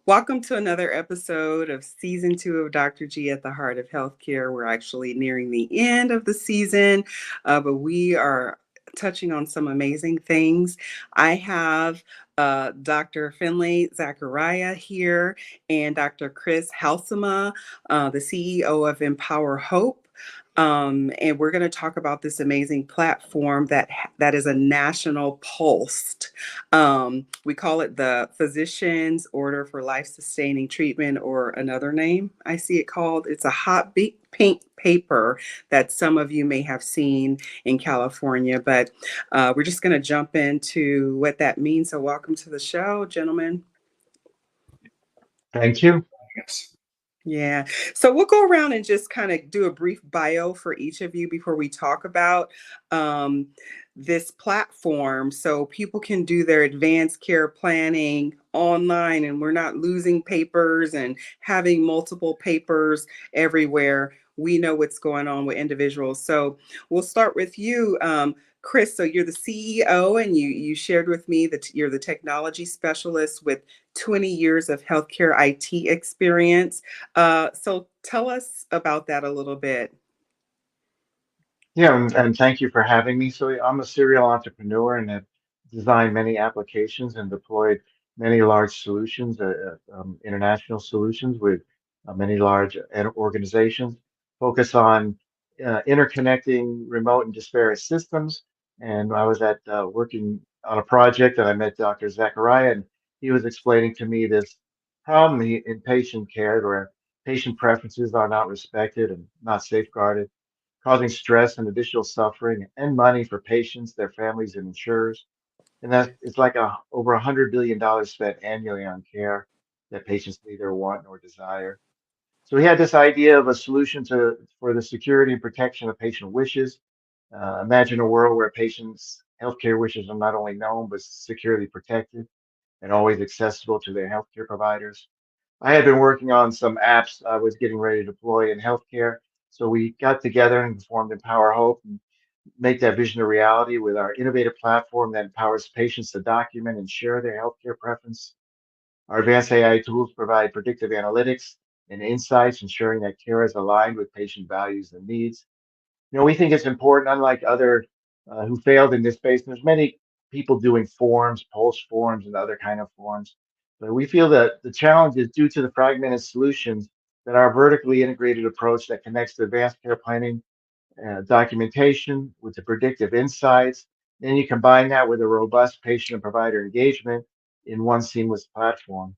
Welcome to another episode of season 2 of Dr. G at the Heart of Healthcare. We're actually nearing the end of the season, but we are touching on some amazing things. I have Dr. Finley Zachariah here and Dr. Chris Halsema, the CEO of Empower Hope. And we're going to talk about this amazing platform that is a national POLST. We call it the Physician's Order for Life-Sustaining Treatment, or another name I see it called. It's a hot pink paper that some of you may have seen in California, but we're just going to jump into what that means. So welcome to the show, gentlemen. Thank you. Yeah. So we'll go around and just kind of do a brief bio for each of you before we talk about um, this platform so people can do their advanced care planning online and we're not losing papers and having multiple papers everywhere. We know what's going on with individuals. So we'll start with you, Chris. So you're the CEO and you shared with me that you're the technology specialist with 20 years of healthcare IT experience. So tell us about that a little bit. Yeah, and thank you for having me. So I'm a serial entrepreneur and have designed many applications and deployed many large solutions, international solutions with many large organizations. Focus on interconnecting remote and disparate systems. And I was working on a project and I met Dr. Zachariah, and he was explaining to me this problem in patient care where patient preferences are not respected and not safeguarded, causing stress and additional suffering and money for patients, their families, and insurers. And that it's like over $100 billion spent annually on care that patients neither want nor desire. So he had this idea of a solution for the security and protection of patient wishes. Imagine a world where patients' healthcare wishes are not only known but securely protected and always accessible to their healthcare providers. I had been working on some apps I was getting ready to deploy in healthcare. So we got together and formed Empower Hope and make that vision a reality with our innovative platform that empowers patients to document and share their healthcare preference. Our advanced AI tools provide predictive analytics and insights, ensuring that care is aligned with patient values and needs. We think it's important, unlike other who failed in this space. There's many people doing forms, post forms, and other kind of forms. But we feel that the challenge is due to the fragmented solutions that our vertically integrated approach that connects the advanced care planning documentation with the predictive insights. Then you combine that with a robust patient and provider engagement in one seamless platform.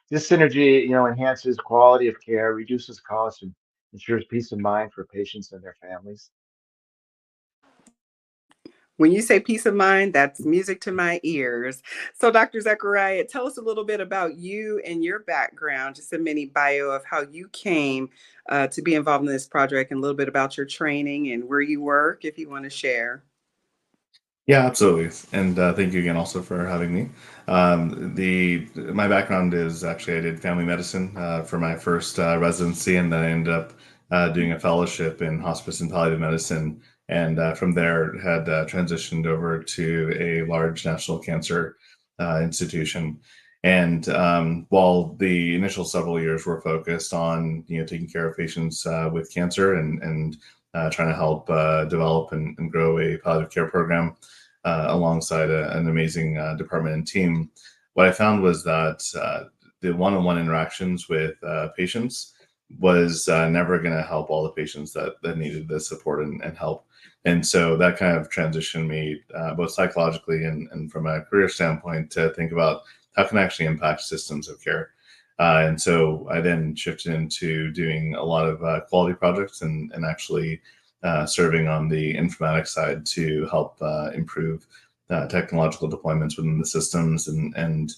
This synergy, enhances quality of care, reduces costs, and ensures peace of mind for patients and their families. When you say peace of mind, that's music to my ears. So, Dr. Zachariah, tell us a little bit about you and your background, just a mini bio of how you came to be involved in this project and a little bit about your training and where you work, if you want to share. Yeah, absolutely. And thank you again also for having me. The My background is actually I did family medicine for my first residency, and then I ended up doing a fellowship in hospice and palliative medicine. And from there, had transitioned over to a large national cancer institution. And while the initial several years were focused on taking care of patients with cancer and trying to help develop and grow a palliative care program alongside an amazing department and team. What I found was that the one-on-one interactions with patients was never going to help all the patients that needed the support and help. And so that kind of transitioned me both psychologically and from a career standpoint to think about how can I actually impact systems of care. And so I then shifted into doing a lot of quality projects and actually serving on the informatics side to help improve technological deployments within the systems and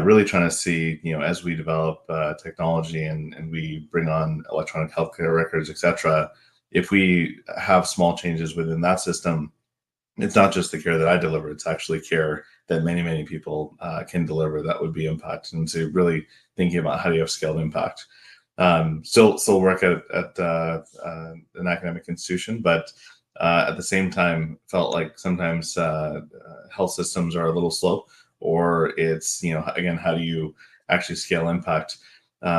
really trying to see, as we develop technology and we bring on electronic healthcare records, et cetera, if we have small changes within that system, it's not just the care that I deliver, it's actually care that many, many people can deliver that would be impacted. And so really thinking about how do you have scaled impact. Still work at an academic institution, but at the same time felt like sometimes health systems are a little slow, or it's, again, how do you actually scale impact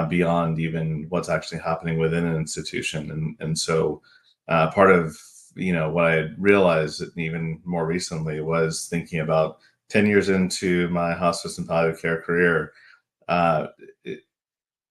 beyond even what's actually happening within an institution. And so part of what I realized even more recently was thinking about 10 years into my hospice and palliative care career, uh, it,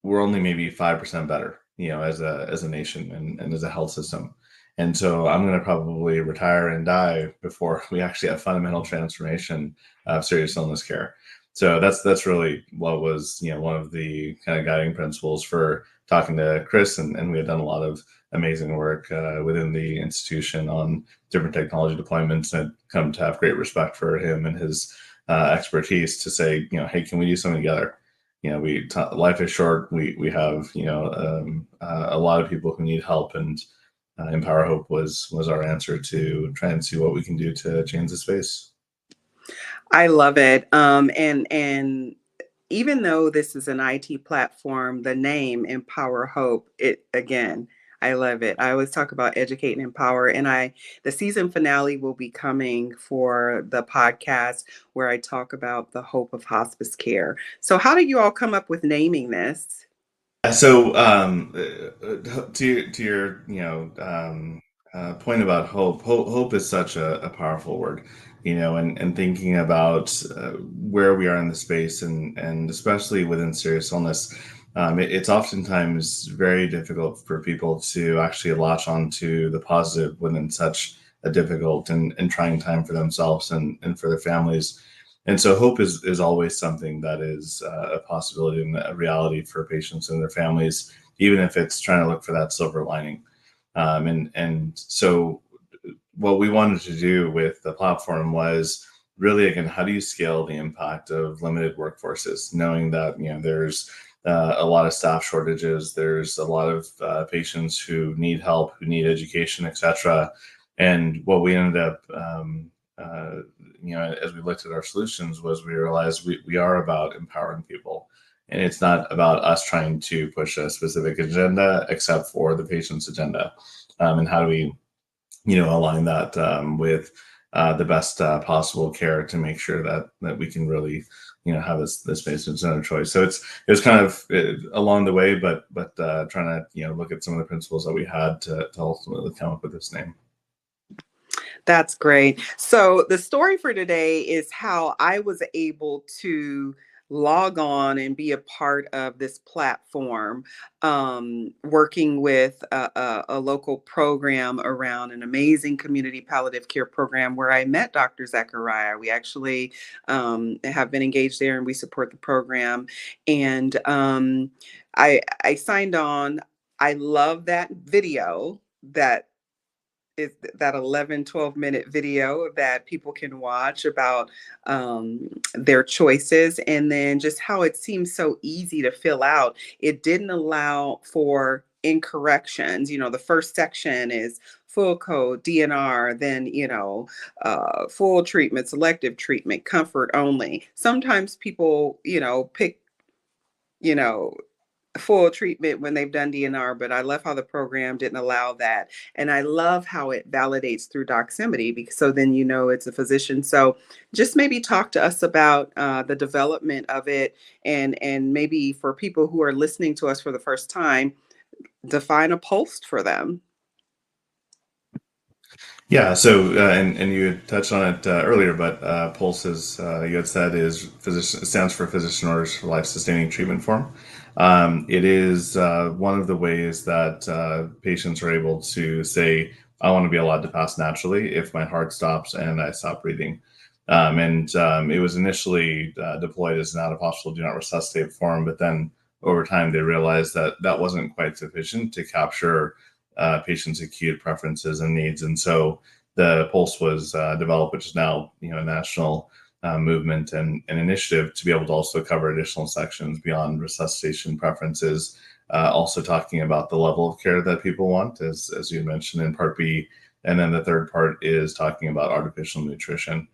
we're only maybe 5% better, as a nation and as a health system. And so I'm going to probably retire and die before we actually have fundamental transformation of serious illness care. So that's really what was, one of the kind of guiding principles for talking to Chris, and we had done a lot of amazing work within the institution on different technology deployments, and I'd come to have great respect for him and his expertise to say, hey, can we do something together? Life is short. We have a lot of people who need help, and Empower Hope was our answer to try and see what we can do to change the space. I love it. And even though this is an IT platform, the name Empower Hope, it again, I love it. I always talk about educate and empower, and the season finale will be coming for the podcast where I talk about the hope of hospice care. So how did you all come up with naming this? So to your point about hope is such a powerful word, and thinking about where we are in the space, and especially within serious illness, it's oftentimes very difficult for people to actually latch onto the positive within such a difficult and trying time for themselves and for their families. And so hope is always something that is a possibility and a reality for patients and their families, even if it's trying to look for that silver lining. And so what we wanted to do with the platform was really, again, how do you scale the impact of limited workforces, knowing that there's a lot of staff shortages, there's a lot of patients who need help, who need education, etc. And what we ended up as we looked at our solutions, was we realized we are about empowering people. And it's not about us trying to push a specific agenda, except for the patient's agenda. And how do we, align that with the best possible care to make sure that we can really, have this patient's own choice. So it was kind of along the way, but trying to, look at some of the principles that we had to ultimately come up with this name. That's great. So the story for today is how I was able to log on and be a part of this platform, working with a local program around an amazing community palliative care program where I met Dr. Zachariah. We actually have been engaged there, and we support the program. And I signed on. I love that video is that 11-12 minute video that people can watch about their choices, and then just how it seems so easy to fill out. It didn't allow for incorrections. The first section is full code, DNR, then, full treatment, selective treatment, comfort only. Sometimes people, pick, you know, full treatment when they've done DNR, but I love how the program didn't allow that. And I love how it validates through doximity, because so then it's a physician. So just maybe talk to us about the development of it, and maybe for people who are listening to us for the first time, define a POLST for them. Yeah, so and you had touched on it earlier, but PULSE, is you had said, is physician, stands for Physician Orders for Life Sustaining Treatment Form. It is one of the ways that patients are able to say, I want to be allowed to pass naturally if my heart stops and I stop breathing. It was initially deployed as an out-of-hospital do not resuscitate form, but then over time they realized that that wasn't quite sufficient to capture patients' acute preferences and needs. And so the PULSE was developed, which is now a national movement and an initiative to be able to also cover additional sections beyond resuscitation preferences. Also talking about the level of care that people want, as you mentioned in Part B. And then the third part is talking about artificial nutrition.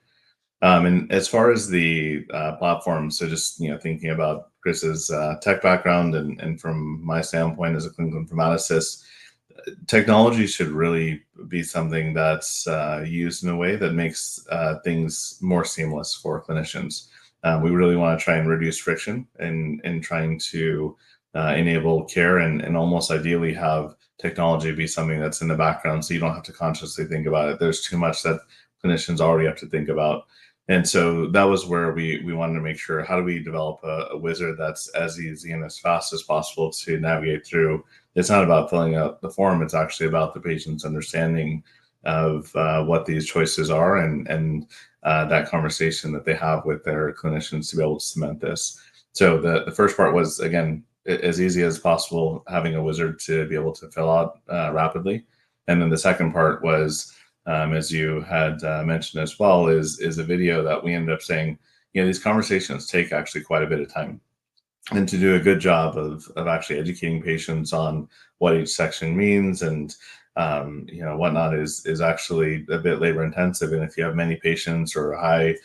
And as far as the platform, so just thinking about Chris's tech background, and from my standpoint as a clinical informaticist, technology should really be something that's used in a way that makes things more seamless for clinicians. We really want to try and reduce friction in trying to enable care and almost ideally have technology be something that's in the background so you don't have to consciously think about it. There's too much that clinicians already have to think about. And so that was where we wanted to make sure, how do we develop a wizard that's as easy and as fast as possible to navigate through. It's not about filling out the form, it's actually about the patient's understanding of what these choices are and that conversation that they have with their clinicians to be able to cement this. So the first part was, again, as easy as possible, having a wizard to be able to fill out rapidly. And then the second part was, as you had mentioned as well, is a video that we ended up saying, these conversations take actually quite a bit of time. And to do a good job of actually educating patients on what each section means and whatnot is actually a bit labor intensive. And if you have many patients or a high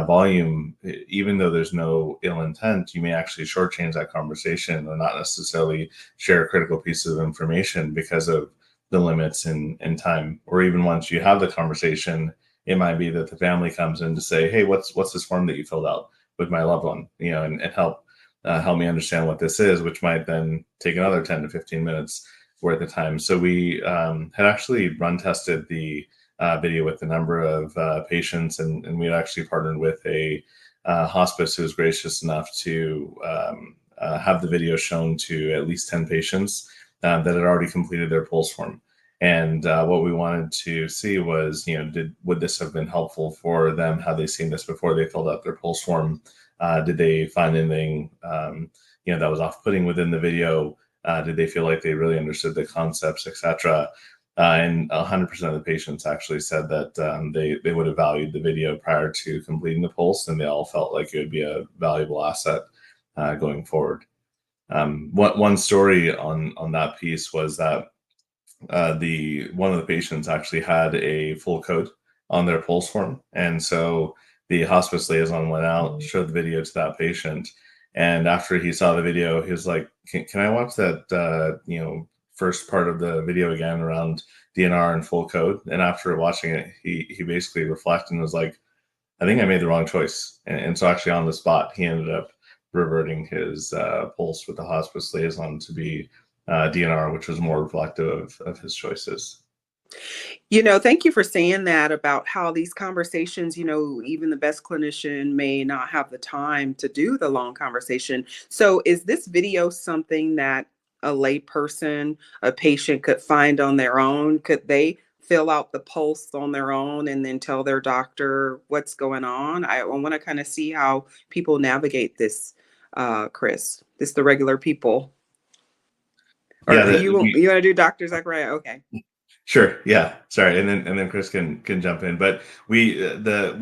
volume, even though there's no ill intent, you may actually shortchange that conversation or not necessarily share critical pieces of information because of the limits in time. Or even once you have the conversation, it might be that the family comes in to say, hey, what's this form that you filled out with my loved one, and help me understand what this is, which might then take another 10 to 15 minutes worth of time. So we had actually run tested the video with a number of patients, and we had actually partnered with a hospice who was gracious enough to have the video shown to at least 10 patients that had already completed their POLST form. And what we wanted to see was, would this have been helpful for them? Had they seen this before they filled out their POLST form? Did they find anything, that was off-putting within the video? Did they feel like they really understood the concepts, etc.? And 100% of the patients actually said that they would have valued the video prior to completing the POLST, and they all felt like it would be a valuable asset going forward. One story on that piece was that one of the patients actually had a full code on their POLST form, and so the hospice liaison went out, showed the video to that patient, and after he saw the video, he was like, "Can I watch that first part of the video again around DNR and full code?" And after watching it, he basically reflected and was like, "I think I made the wrong choice." And so actually on the spot, he ended up reverting his POLST with the hospice liaison to be DNR, which was more reflective of his choices. Thank you for saying that about how these conversations, even the best clinician may not have the time to do the long conversation. So, is this video something that a layperson, a patient could find on their own? Could they fill out the POLST on their own and then tell their doctor what's going on? I want to kind of see how people navigate this, Chris. This the regular people. Yeah, Or you want to do Dr. Zachariah? Okay. Sure. Yeah. Sorry. And then Chris can jump in. But we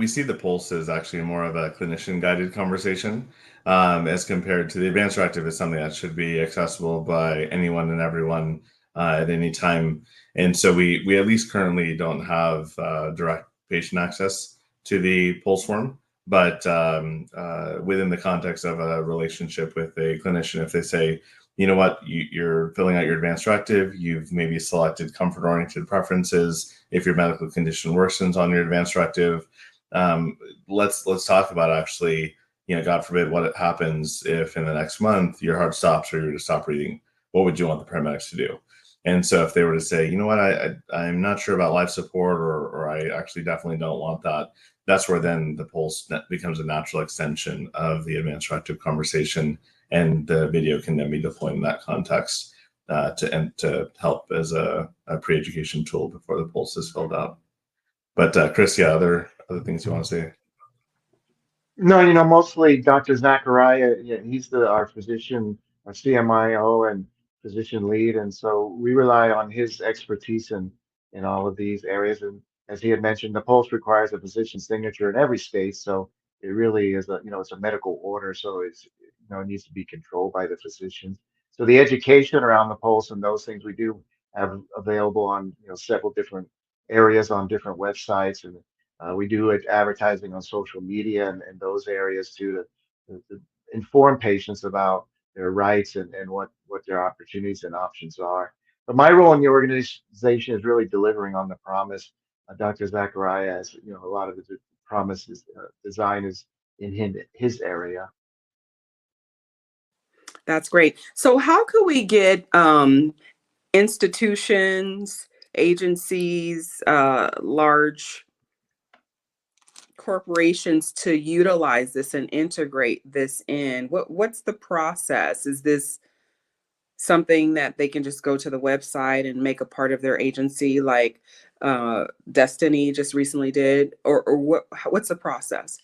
see the POLST as actually more of a clinician guided conversation, as compared to the advanced directive is something that should be accessible by anyone and everyone at any time. And so we at least currently don't have direct patient access to the POLST form. But within the context of a relationship with a clinician, if they say, you know what, you're filling out your advanced directive, you've maybe selected comfort-oriented preferences. If your medical condition worsens on your advanced directive, let's talk about actually, God forbid, what happens if in the next month your heart stops or you're to stop breathing. What would you want the paramedics to do? And so if they were to say, you know what, I'm not sure about life support, or I actually definitely don't want that, that's where then the POLST becomes a natural extension of the advanced directive conversation, and the video can then be deployed in that context to help as a pre-education tool before the POLST is filled out. But Chris, yeah, other things you want to say? No, mostly Dr. Zachariah, yeah, he's our physician, our CMIO and physician lead. And so we rely on his expertise in all of these areas. And as he had mentioned, the POLST requires a physician signature in every state. So it really is it's a medical order. So it needs to be controlled by the physicians. So the education around the POLST and those things we do have available on, several different areas on different websites. And we do advertising on social media and those areas too to inform patients about their rights and what their opportunities and options are. But my role in the organization is really delivering on the promise. Dr. Zachariah, as a lot of the promise design is in his area. That's great. So how could we get institutions, agencies, large corporations to utilize this and integrate this in? What's the process? Is this something that they can just go to the website and make a part of their agency, like Destiny just recently did, or what's the process?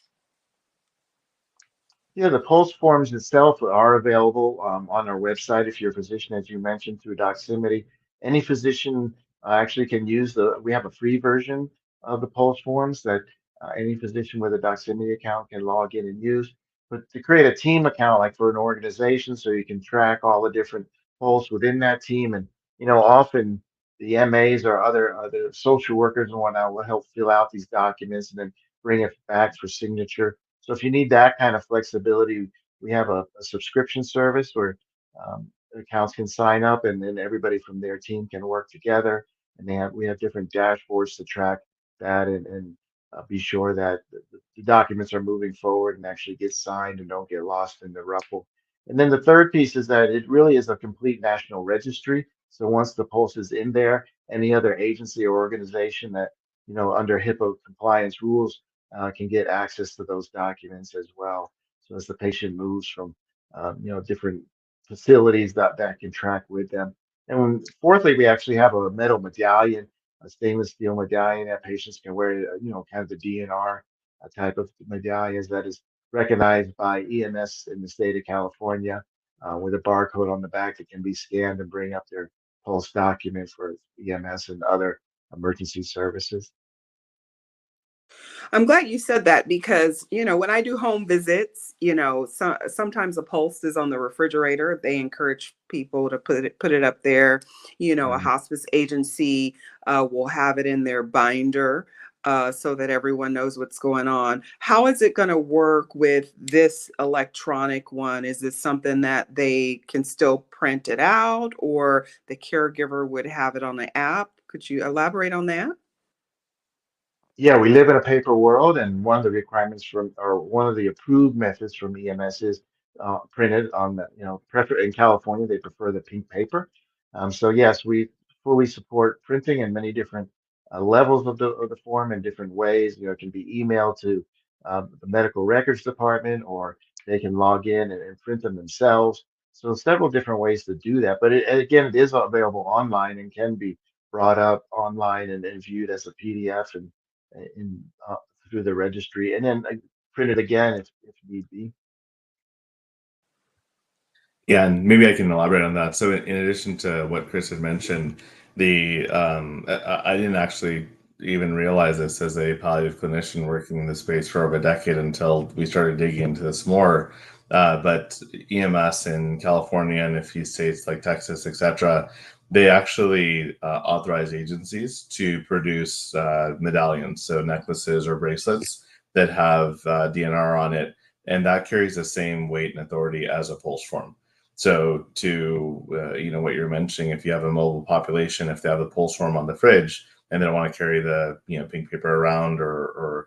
Yeah, the POLST forms itself are available on our website if you're a physician, as you mentioned, through Doximity. Any physician actually can use we have a free version of the POLST forms that any physician with a Doximity account can log in and use. But to create a team account, like for an organization, so you can track all the different POLST within that team. And, often the MAs or other social workers and whatnot will help fill out these documents and then bring it back for signature. So if you need that kind of flexibility, we have a subscription service where accounts can sign up, and then everybody from their team can work together. And we have different dashboards to track that and be sure that the documents are moving forward and actually get signed and don't get lost in the ruffle. And then the third piece is that it really is a complete national registry. So once the Pulse is in there, any other agency or organization that, under HIPAA compliance rules can get access to those documents as well. So as the patient moves from, different facilities that can track with them. Fourthly, we actually have a metal medallion, a stainless steel medallion that patients can wear, kind of the DNR type of medallions that is recognized by EMS in the state of California with a barcode on the back that can be scanned and bring up their pulse document for EMS and other emergency services. I'm glad you said that because, when I do home visits, sometimes a pulse is on the refrigerator. They encourage people to put it up there. A Mhm. hospice agency will have it in their binder so that everyone knows what's going on. How is it going to work with this electronic one? Is this something that they can still print it out, or the caregiver would have it on the app? Could you elaborate on that? Yeah, we live in a paper world, and one of the requirements or one of the approved methods from EMS is printed on the, prefer in California, they prefer the pink paper. So yes, we fully support printing in many different levels of the form in different ways. It can be emailed to the medical records department, or they can log in and print them themselves. So several different ways to do that. But again, it is available online and can be brought up online and viewed as a PDF in through the registry, and then print it again if need be. Yeah, and maybe I can elaborate on that. So, in addition to what Chris had mentioned, I didn't actually even realize this as a palliative clinician working in the space for over a decade until we started digging into this more. But EMS in California and a few states like Texas, etc., they actually authorize agencies to produce medallions, so necklaces or bracelets that have DNR on it, and that carries the same weight and authority as a pulse form. So to what you're mentioning, if you have a mobile population, if they have the pulse form on the fridge and they don't want to carry the pink paper around, or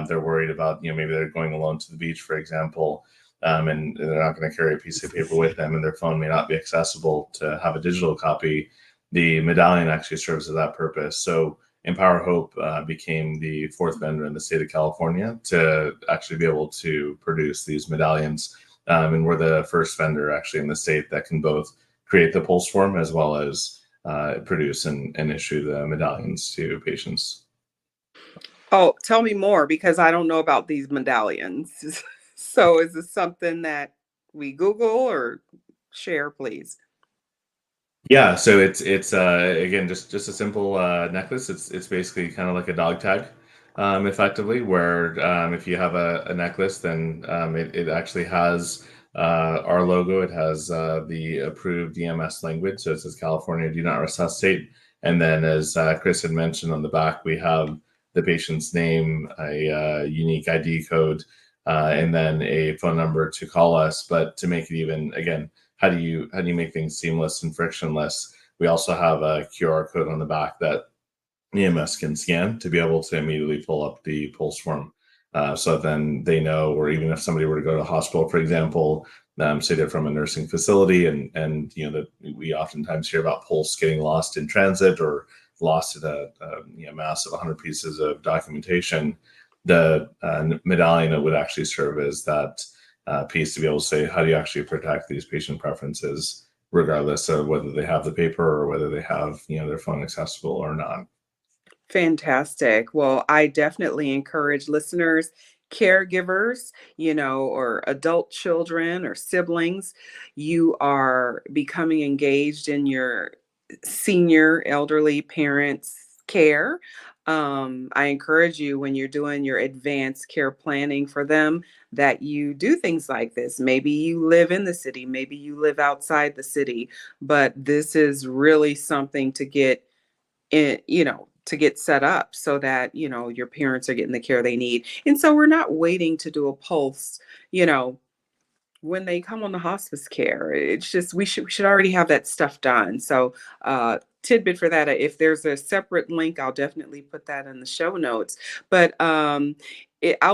they're worried about maybe they're going alone to the beach, for example, and they're not going to carry a piece of paper with them, and their phone may not be accessible to have a digital copy, the medallion actually serves as that purpose. So Empower Hope became the fourth vendor in the state of California to actually be able to produce these medallions. And we're the first vendor actually in the state that can both create the pulse form as well as produce and issue the medallions to patients. Oh, tell me more because I don't know about these medallions. So is this something that we Google or share, please? Yeah, so it's again just a simple necklace. It's basically kind of like a dog tag, effectively. Where if you have a necklace, then it actually has our logo. It has the approved EMS language, so it says California Do Not Resuscitate. And then, as Chris had mentioned on the back, we have the patient's name, a unique ID code, and then a phone number to call us. But to make it even again, how do you make things seamless and frictionless? We also have a QR code on the back that EMS can scan to be able to immediately pull up the pulse form. So then they know, or even if somebody were to go to the hospital, for example, say they're from a nursing facility, and that we oftentimes hear about POLST getting lost in transit or lost in a mass of 100 pieces of documentation. The medallion would actually serve as that piece to be able to say, how do you actually protect these patient preferences, regardless of whether they have the paper or whether they have their phone accessible or not. Fantastic. Well, I definitely encourage listeners, caregivers, or adult children or siblings, you are becoming engaged in your senior elderly parents' care. I encourage you when you're doing your advanced care planning for them that you do things like this. Maybe you live in the city, maybe you live outside the city, but this is really something to get to get set up so that, your parents are getting the care they need. And so we're not waiting to do a pulse, you know, when they come on the hospice care. It's just we should already have that stuff done. So tidbit for that, if there's a separate link, I'll definitely put that in the show notes. But I'll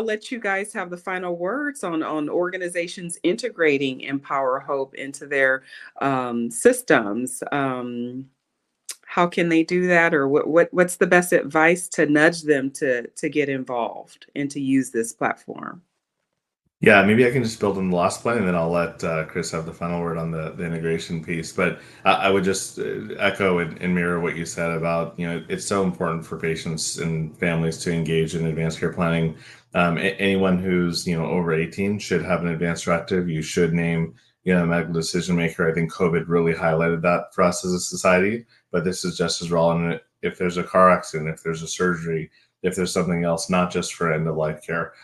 let you guys have the final words on organizations integrating Empower Hope into their systems. How can they do that, or what's the best advice to nudge them to get involved and to use this platform? Yeah, maybe I can just build on the last point, and then I'll let Chris have the final word on the integration piece. But I would just echo and mirror what you said about, it's so important for patients and families to engage in advanced care planning. Anyone who's, over 18 should have an advanced directive. You should name, a medical decision maker. I think COVID really highlighted that for us as a society, but this is just as relevant if there's a car accident, if there's a surgery, if there's something else, not just for end of life care.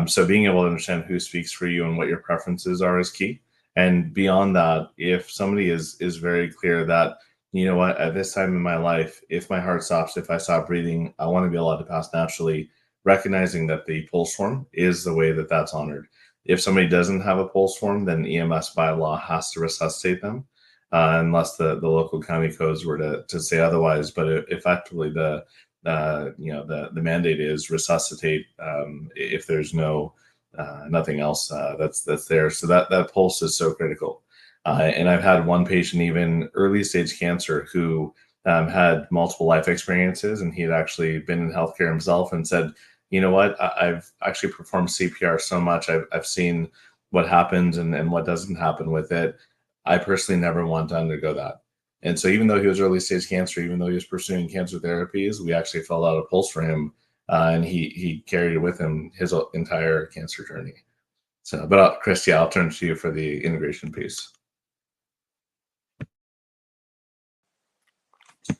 So being able to understand who speaks for you and what your preferences are is key. And beyond that, if somebody is very clear that, what, at this time in my life, if my heart stops, if I stop breathing, I want to be allowed to pass naturally, recognizing that the pulse form is the way that that's honored. If somebody doesn't have a pulse form, then EMS by law has to resuscitate them, unless the local county codes were to say otherwise. But effectively, the mandate is resuscitate if there's nothing else that's there. So that pulse is so critical. And I've had one patient, even early stage cancer, who had multiple life experiences, and he had actually been in healthcare himself and said, you know what, I've actually performed CPR so much. I've seen what happens and what doesn't happen with it. I personally never want to undergo that. And so even though he was early stage cancer, even though he was pursuing cancer therapies, we actually filled out a pulse for him, and he carried it with him his entire cancer journey. So, but Chris, yeah, I'll turn to you for the integration piece.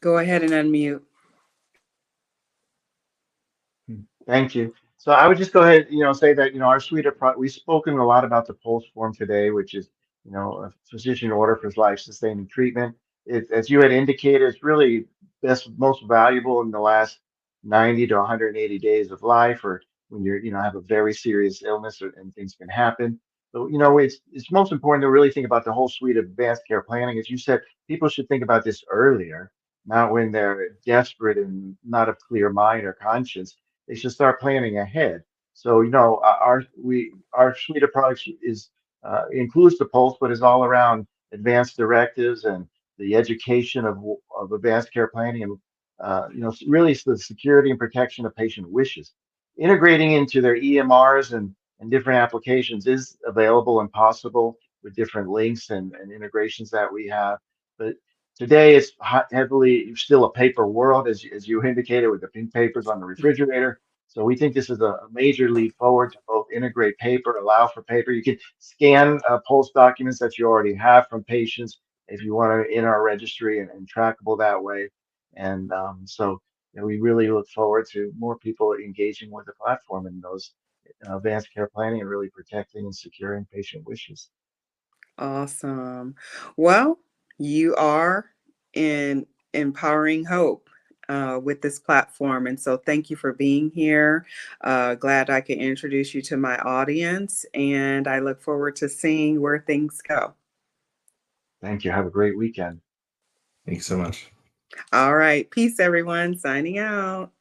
Go ahead and unmute. Thank you. So I would just go ahead, say that, our suite of we've spoken a lot about the POLST form today, which is, a physician order for life-sustaining treatment. As you had indicated, it's really most valuable in the last 90 to 180 days of life, or when you're, have a very serious illness and things can happen. So, it's most important to really think about the whole suite of advanced care planning. As you said, people should think about this earlier, not when they're desperate and not of clear mind or conscience. They should start planning ahead. So, our suite of products includes the Pulse, but is all around advanced directives and the education of advanced care planning, and really it's the security and protection of patient wishes. Integrating into their EMRs and different applications is available and possible with different links and integrations that we have. But today, it's heavily still a paper world, as you indicated, with the pink papers on the refrigerator. So we think this is a major leap forward to both integrate paper, allow for paper. You can scan POLST documents that you already have from patients if you want to in our registry and trackable that way. And so we really look forward to more people engaging with the platform in those advanced care planning and really protecting and securing patient wishes. Awesome. Well, you are in empowering hope with this platform. And so thank you for being here. Glad I could introduce you to my audience. And I look forward to seeing where things go. Thank you. Have a great weekend. Thanks so much. All right. Peace, everyone. Signing out.